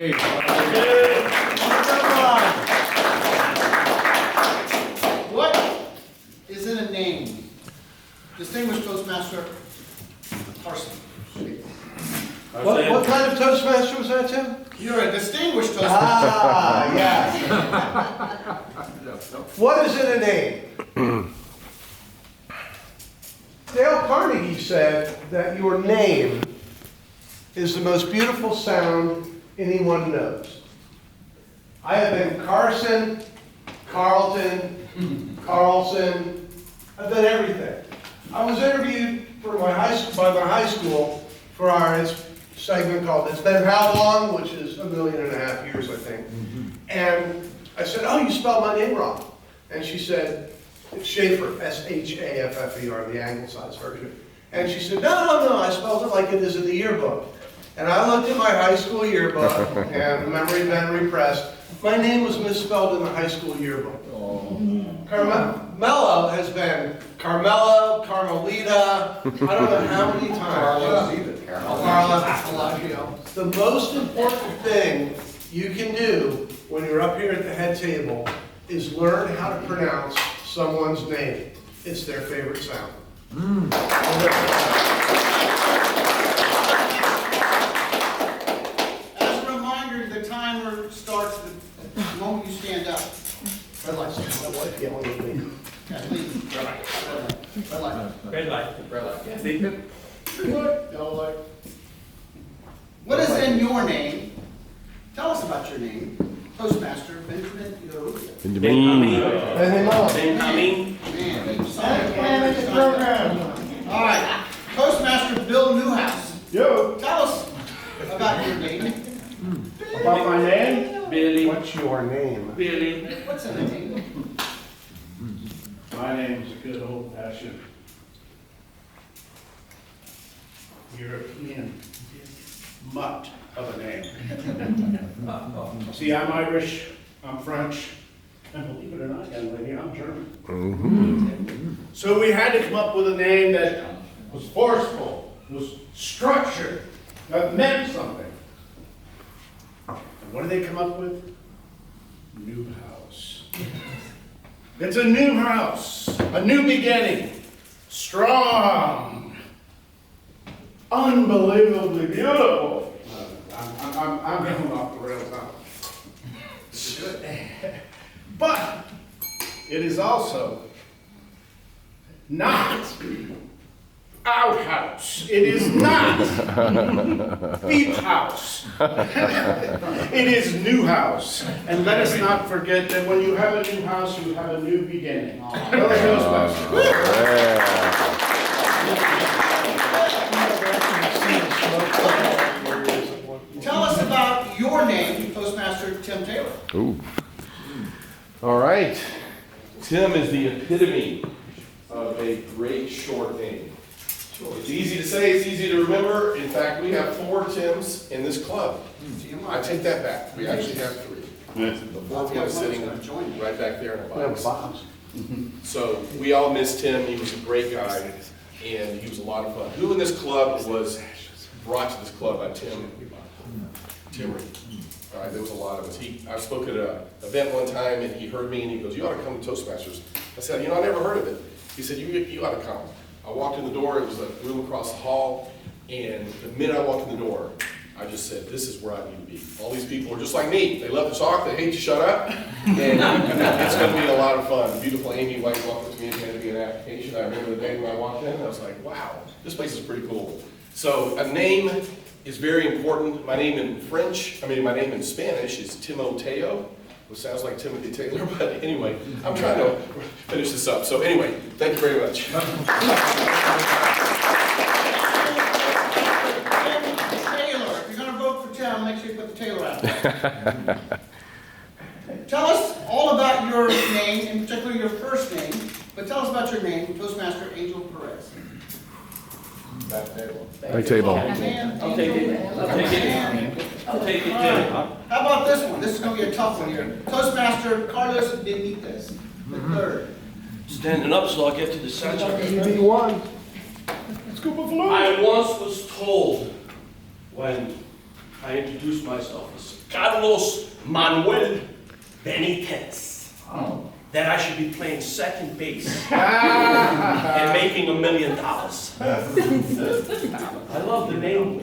What is in a name? Distinguished Toastmaster Carson. What kind of Toastmaster was that, Tim? You're a distinguished Toastmaster. Ah, yes. What is in a name? Dale Carnegie said that your name is the most beautiful sound anyone knows. I have been Carson, Carlton, Carlson. I've done everything. I was interviewed for by my high school for our segment called "It's Been How Long," which is 1.5 million years, I think. And I said, "Oh, you spelled my name wrong." And she said, "It's Schaeffer, S-H-A-F-F-E-R, the anglicized version." And she said, no, I spelled it like it is in the yearbook." And I looked at my high school yearbook, and memory been repressed. My name was misspelled in the high school yearbook. Carmela has been Carmela, Carmelita, I don't know how many times. Carla. The most important thing you can do when you're up here at the head table is learn how to pronounce someone's name. It's their favorite sound. As a reminder, the timer starts the moment you stand up. Red light. My wife yelling at me. Kathleen. Red light. Red light. Red light. Red light. See? Yellow light. What is in your name? Tell us about your name. Toastmaster Benjamin Yoder. Benjamin. Man, it's a program. All right. Toastmaster Bill Newhouse. Yo, Tell us about your name. about my name? Billy. What's your name? Billy. What's in the name? My name's a good old fashioned European mutt of a name. See, I'm Irish, I'm French, and believe it or not, young lady, I'm German. So we had to come up with a name that was forceful, was structured, that meant something. And what did they come up with? New house. It's a new house, a new beginning, strong, unbelievably beautiful. I'm going off the rails now. But it is also not outhouse. It is not beach house. It is new house. And let us not forget that when you have a new house, you have a new beginning. Tell us about your name, Toastmaster Tim Taylor. Ooh. All right. Tim is the epitome of a great short name. It's easy to say, it's easy to remember. In fact, we have 4 Tims in this club. I take that back. We actually have 3. The fourth one is sitting right back there in a box. So we all miss Tim. He was a great guy, and he was a lot of fun. Who in this club was brought to this club by Tim? Timmery. All right, there was a lot of us. I spoke at an event one time, and he heard me, and he goes, "You ought to come to Toastmasters." I said, "I never heard of it." He said, you ought to come." I walked in the door. It was a room across the hall, and the minute I walked in the door, I just said, "This is where I need to be." All these people are just like me. They love to talk. They hate to shut up. And it's going to be a lot of fun. Beautiful Amy White walked up to me and handed me an application. I remember the day when I walked in, and I was like, wow, this place is pretty cool. So a name is very important. My name in Spanish is Timoteo, which sounds like Timothy Taylor, but anyway, I'm trying to finish this up. So anyway, thank you very much. Taylor, if you're going to vote for Tim, make sure you put the Taylor out there. Tell us all about your name, in particular your first name, but tell us about your name, Toastmaster Angel Perez. Back table. Back table. Man, I'll take it. I'll take it. I'll take it. How about this one? This is going to be a tough one here. Toastmaster Carlos Benitez, the third. Standing up so I'll get to the center. EB1. Scoop of fluid. I once was told when I introduced myself as Carlos Manuel Benitez. That I should be playing second base and making $1 million. I love the name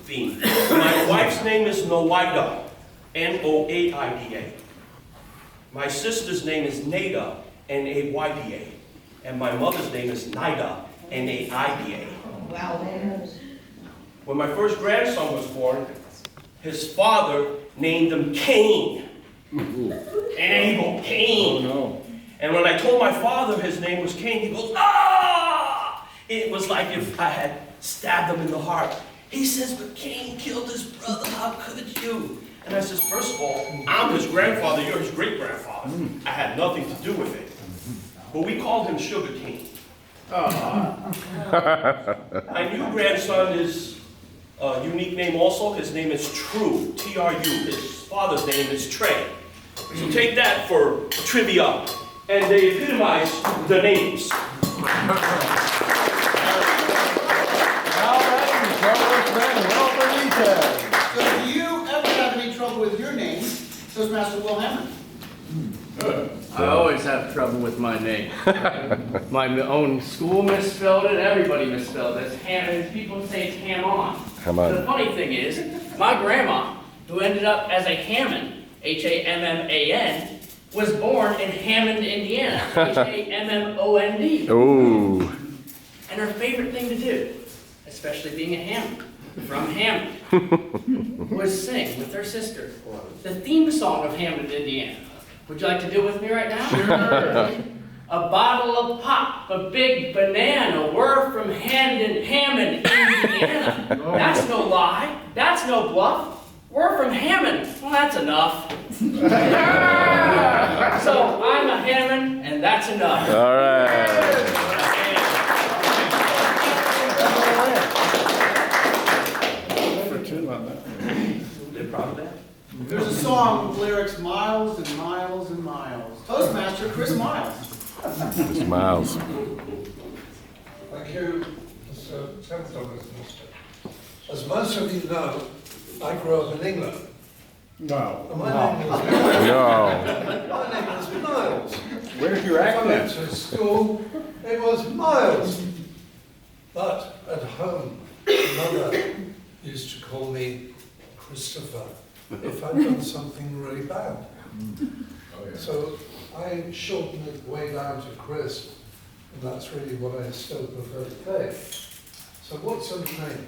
theme. My wife's name is Noida, Noaida. My sister's name is Nada, Nayda. And my mother's name is Nida, Naida. Wow. When my first grandson was born, his father named him Cain. Abel, Cain. Oh, no. And when I told my father his name was Cain, he goes, ah! It was like if I had stabbed him in the heart. He says, but Cain killed his brother, how could you? And I says, first of all, I'm his grandfather, you're his great-grandfather. I had nothing to do with it. But we called him Sugar Cane. My new grandson is a unique name also. His name is True, T-R-U. His father's name is Trey. So take that for trivia. And they epitomize the names. All right, Carlos Manuel Benitez. So do you ever have any trouble with your name, Toastmaster Will Hammond? I always have trouble with my name. My own school misspelled it, everybody misspelled it. It's Ham, people say it's ham on. Ham on. The funny thing is, my grandma, who ended up as a Hammond, Hamman, was born in Hammond, Indiana, Hammond. Ooh. And her favorite thing to do, especially being a Hammond, from Hammond, was sing with her sister the theme song of Hammond, Indiana. Would you like to do it with me right now? Sure. A bottle of pop, a big banana, we're from Hammond, Indiana. That's no lie, that's no bluff. We're from Hammond. Well, that's enough. So I'm a Hammond, and that's enough. All right. They're proud of that. There's a song with lyrics miles and miles and miles. Toastmaster Chris Miles. Mr. Miles. Thank you, Mr. Templeton. As most of you know, I grew up in England. No. And my name was Miles. Where's your If I went accent? to school, it was Miles. But at home, mother used to call me Christopher if I'd done something really bad. So I shortened it way down to Chris, and that's really what I still prefer to say. So what's a name?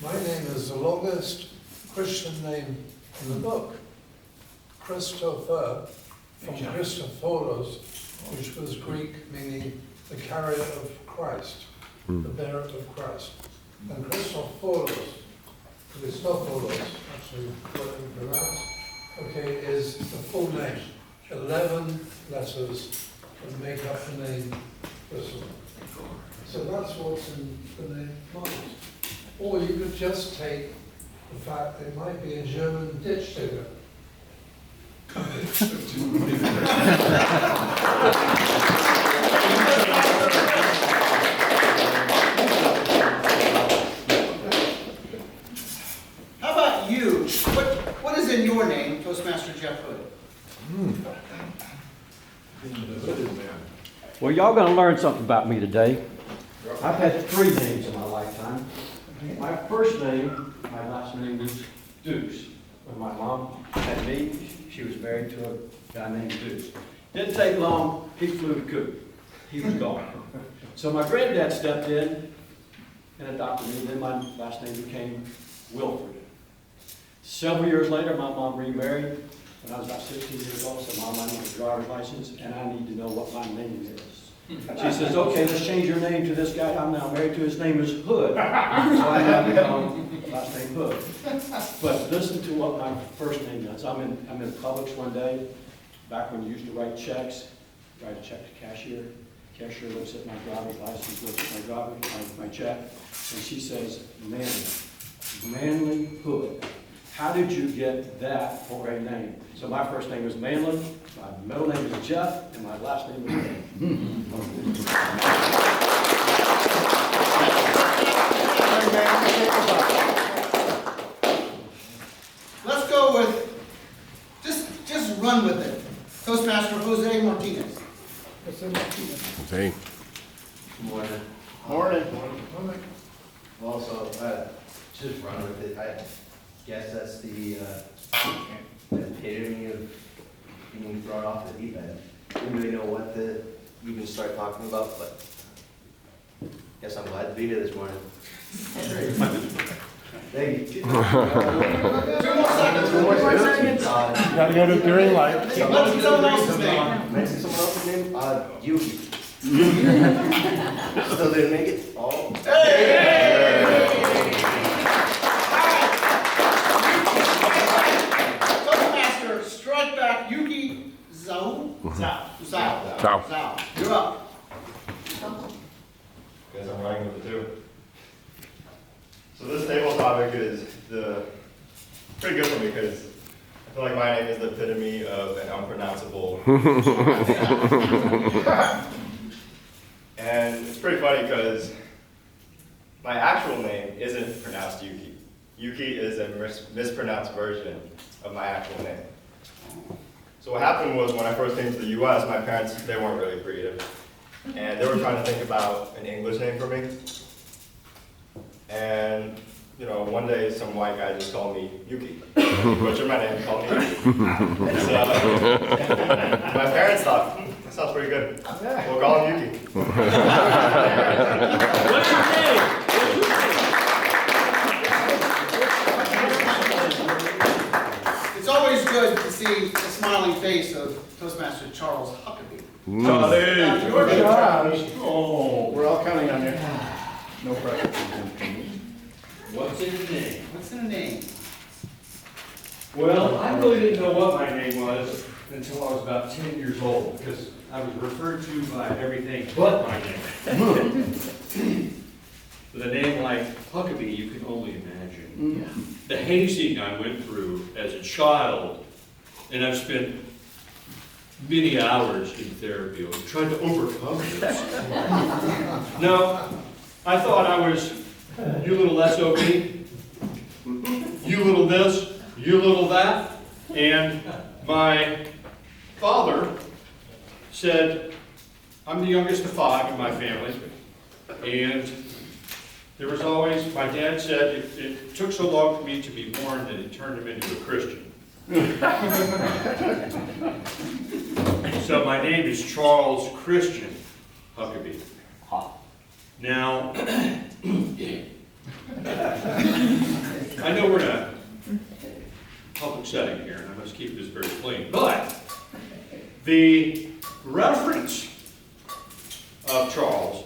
My name is the longest Christian name in the book. Christopher, from Christophoros, which was Greek, meaning the carrier of Christ, the bearer of Christ. And Christophoros, actually what I pronounce, okay, is the full name. 11 letters that make up the name Christopher. So that's what's in the name Miles. Or you could just take the fact that it might be a German ditch digger. How about you? What is in your name, Toastmaster Jeff Hood? Well, y'all gonna learn something about me today. I've had 3 names in my lifetime. My first name, my last name was Deuce. When my mom had me, she was married to a guy named Deuce. Didn't take long, he flew the coop. He was gone. So my granddad stepped in and adopted me, then my last name became Wilford. Several years later, my mom remarried when I was about 16 years old, so Mom, I need a driver's license and I need to know what my name is. She says, okay, let's change your name to this guy I'm now married to. His name is Hood. So I have last name Hood. But listen to what my first name is. I'm in Publix one day, back when you used to write checks, write a check to cashier. Cashier looks at my driver's license, looks at my check, and she says, Manly Hood. How did you get that for a name? So my first name is Manly, my middle name is Jeff, and my last name is Hood. Let's go with, just run with it. Toastmaster Jose Martinez. See? Morning. Morning. Also, just run with it. I guess that's the epitome of being thrown off the deep end. Didn't really know what to even start talking about, but guess I'm glad to be here this morning. Thank you. 2 more seconds. Gotta go to green light. Mention someone else's name. Mention someone else's name? Yuki. Still didn't make it? Oh. Toastmaster, strike back Yuki Zhao. Zhao. You're up. Guess I'm running with the two. So this table topic is pretty good for me because I feel like my name is the epitome of an unpronounceable. And it's pretty funny because my actual name isn't pronounced Yuki. Yuki is a mispronounced version of my actual name. So what happened was when I first came to the US, my parents, they weren't really creative. And they were trying to think about an English name for me. And, you know, one day some white guy just called me Yuki. He butchered my name, called me Yuki. And so, my parents thought, that sounds pretty good. We'll call him Yuki. What's your name? It's always good to see the smiling face of Toastmaster Charles Huckabee. Charlie. Your name. Oh, we're all counting on you. No pressure. What's in the name? What's in a name? Well, I really didn't know what my name was until I was about 10 years old, because I was referred to by everything but my name. With a name like Huckabee, you can only imagine the hazing I went through as a child, and I've spent many hours in therapy trying to overcome this. No, I thought I was you little SOB, you little this, you little that, and my father said, I'm the youngest of 5 in my family, and there was always, my dad said it took so long for me to be born that it turned him into a Christian. So my name is Charles Christian Huckabee. Now, I know we're in a public setting here, and I must keep this very clean, but the reference of Charles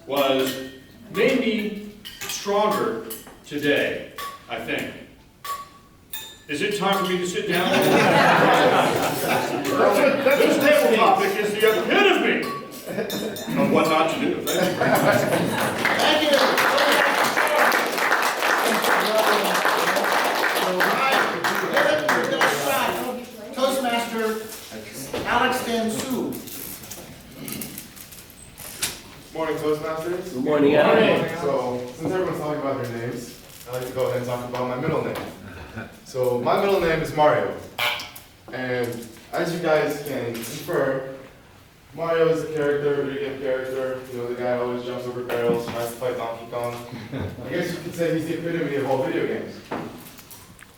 was maybe stronger today, I think. Is it time for me to sit down? This table topic is the epitome of what not to do. Thank you very much. Thank you. We're gonna start. Toastmaster Alex Dansu. Morning, Toastmasters. Good morning, Alan. So, since everyone's talking about their names, I'd like to go ahead and talk about my middle name. So, my middle name is Mario. And as you guys can infer, Mario is a character, a video game character. You know, the guy who always jumps over barrels, tries to fight Donkey Kong. I guess you could say he's the epitome of all video games.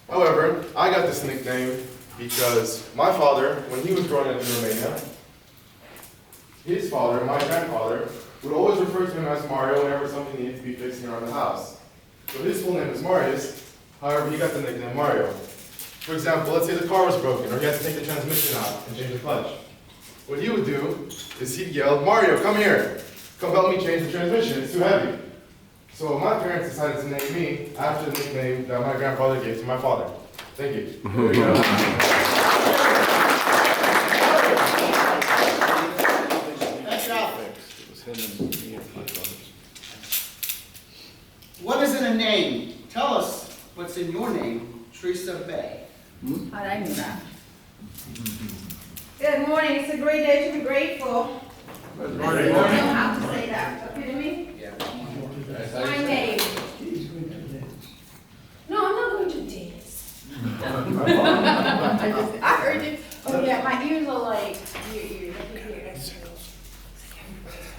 However, I got this nickname because my father, when he was growing up in Romania, his father, my grandfather, would always refer to him as Mario whenever something needed to be fixed around the house. So his full name is Marius, however he got the nickname Mario. For example, let's say the car was broken or he had to take the transmission out and change the clutch. What he would do is he'd yell, Mario, come here. Come help me change the transmission, it's too heavy. So my parents decided to name me after the nickname that my grandfather gave to my father. Thank you. There we go. Thanks, Alex. What is in a name? Tell us what's in your name, Teresa Bay. How'd I know that? Good morning. It's a great day to be grateful. Good I don't know how to say that. Epitome? Yeah. My name. No, I'm not going to dance. I heard you. Oh yeah, my ears are like, ears. I can hear it. I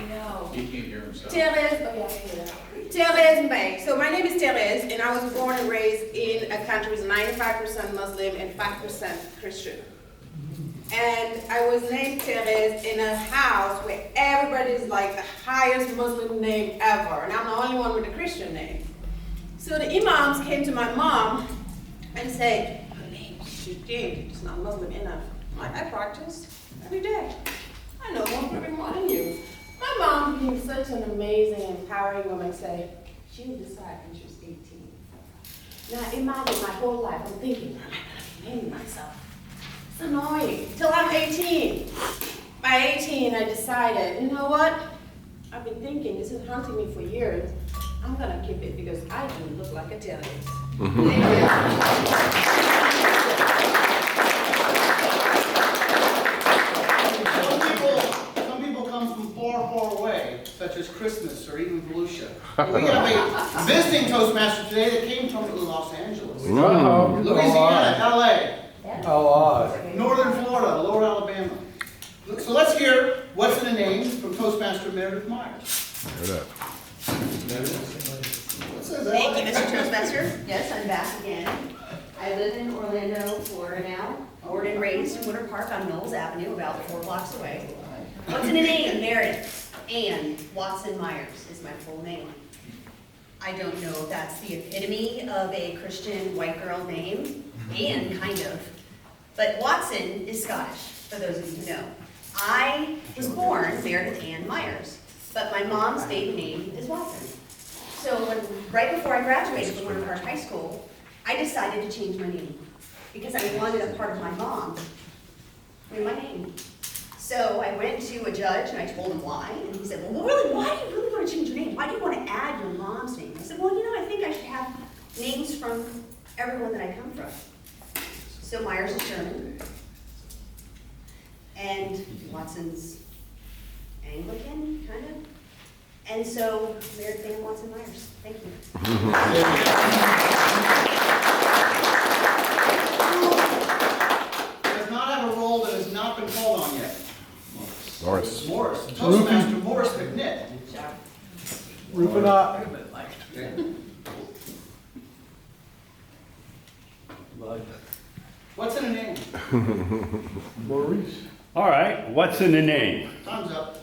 know. You can't hear him, so. Thérèse, oh yeah, I hear that. Thérèse May. So my name is Thérèse, and I was born and raised in a country with 95% Muslim and 5% Christian. And I was named Thérèse in a house where everybody is like the highest Muslim name ever, and I'm the only one with a Christian name. So the imams came to my mom and said, "Your name should change. It's not Muslim enough." I'm like, I practice every day. I know one little bit more than you. My mom being such an amazing, empowering woman, say she would decide when she was 18. Now imagine my whole life, I'm thinking, what am I gonna be naming myself? It's annoying. Till I'm 18. By 18, I decided, you know what? I've been thinking, this is haunting me for years. I'm gonna keep it because I do look like a terrorist. Some people come from far away, such as Christmas or even Volusia. We have a visiting Toastmaster today that came from Los Angeles, Louisiana, LA. Northern Florida, Lower Alabama. So let's hear what's in a name from Toastmaster Meredith Myers. Thank you, Mr. Toastmaster. Yes, I'm back again. I live in Orlando, Florida now. Born and raised in Winter Park on Knowles Avenue, about 4 blocks away. What's in a name? Meredith Ann Watson Myers is my full name. I don't know if that's the epitome of a Christian white girl name, and kind of. But Watson is Scottish, for those of you who know. I was born Meredith Ann Myers, but my mom's maiden name is Watson. So right before I graduated from Winter Park High School, I decided to change my name because I wanted a part of my mom in my name. So I went to a judge and I told him why, and he said, well, really, why do you really want to change your name? Why do you want to add your mom's name? I said, well, you know, I think I should have names from everyone that I come from. So Myers is German, and Watson's Anglican, kind of. And so Meredith Ann Watson Myers. Thank you. Does not have a role that has not been called on yet. Morris. Morris, Toastmaster Morris McNitt. Rufinot. What's in a name? Maurice. All right, what's in the name? Time's up.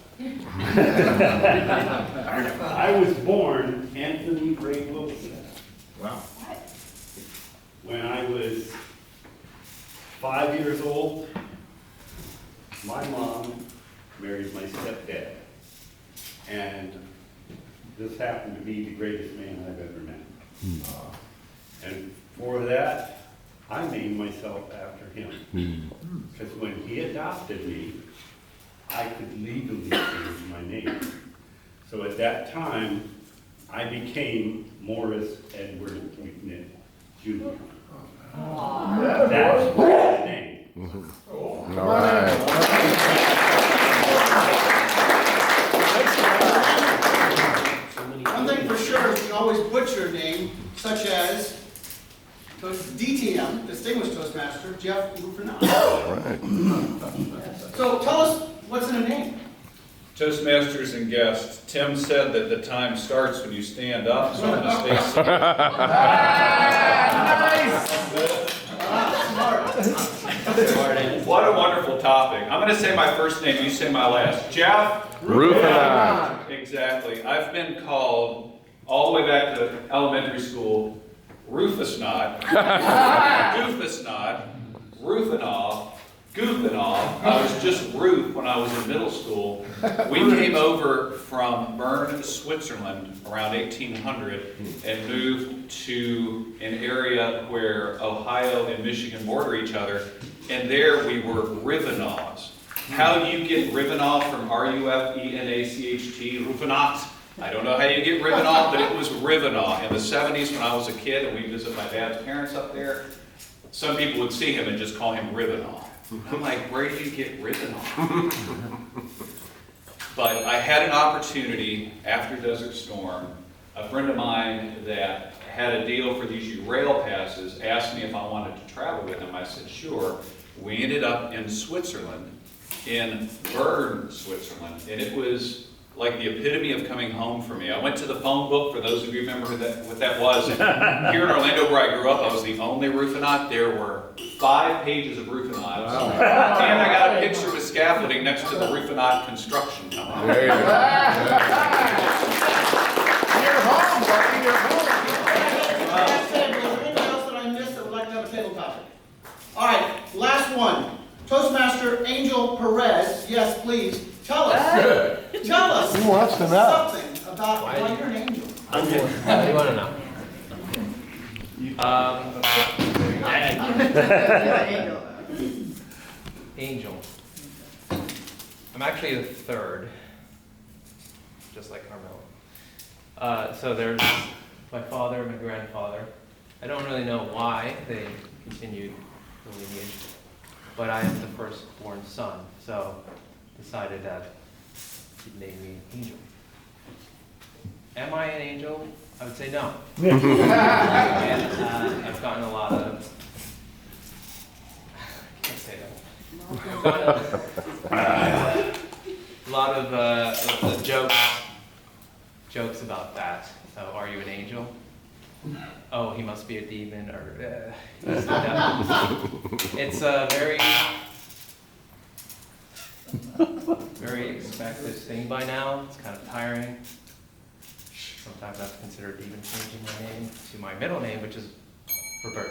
I was born Anthony Ray Wilson. Wow. When I was 5 years old, my mom married my stepdad. And this happened to be the greatest man I've ever met. And for that, I named myself after him. Because when he adopted me, I could legally change my name. So at that time, I became Morris Edward McNitt Jr. That's my name. All right. One thing for sure is you can always butcher a name, such as DTM, Distinguished Toastmaster, Jeff Rufinot. All right. So tell us what's in a name. Toastmasters and guests, Tim said that the time starts when you stand up, so I'm going to stay seated. Smart. What a wonderful topic. I'm going to say my first name, you say my last. Jeff? Rufinot. Exactly. I've been called all the way back to elementary school, Rufus Knot, Doofus Knot, Rufinoff, Goofinoff. I was just Ruth when I was in middle school. We came over from Bern, Switzerland around 1800 and moved to an area where Ohio and Michigan border each other, and there we were Rivenoffs. How do you get Rivenoff from R-U-F-E-N-A-C-H-T, Rufinot? I don't know how you get Rivenoff, but it was Rivenoff. In the 70s when I was a kid and we visited my dad's parents up there, some people would see him and just call him Rivenoff. I'm like, where did you get Rivenoff? But I had an opportunity after Desert Storm. A friend of mine that had a deal for these rail passes, asked me if I wanted to travel with him. I said, sure. We ended up in Switzerland, in Bern, Switzerland, and it was like the epitome of coming home for me. I went to the phone book, for those of you who remember what that was. Here in Orlando, where I grew up, I was the only Roofanaut. There were 5 pages of Roofanauts. Wow. And I got a picture with scaffolding next to the Roofanaut construction company. There you go. You're home, buddy, you're home. Is there anything else that I missed that would like to have a table topic? All right, last one. Toastmaster Angel Perez, yes, please, tell us. Tell us Who wants to know? something about why you're an angel. What do you want to know? Angel. I'm actually the third, just like Carmel. So there's my father, my grandfather. I don't really know why they continued the lineage, but I am the firstborn son, so decided that he'd name me Angel. Am I an angel? I would say no. And I've gotten a lot of, I can't say that. I've gotten a lot of jokes about that. So, are you an angel? Oh, he must be a demon, or he's the devil. It's a very expected thing by now. It's kind of tiring. Sometimes I have to consider even changing my name to my middle name, which is Roberto.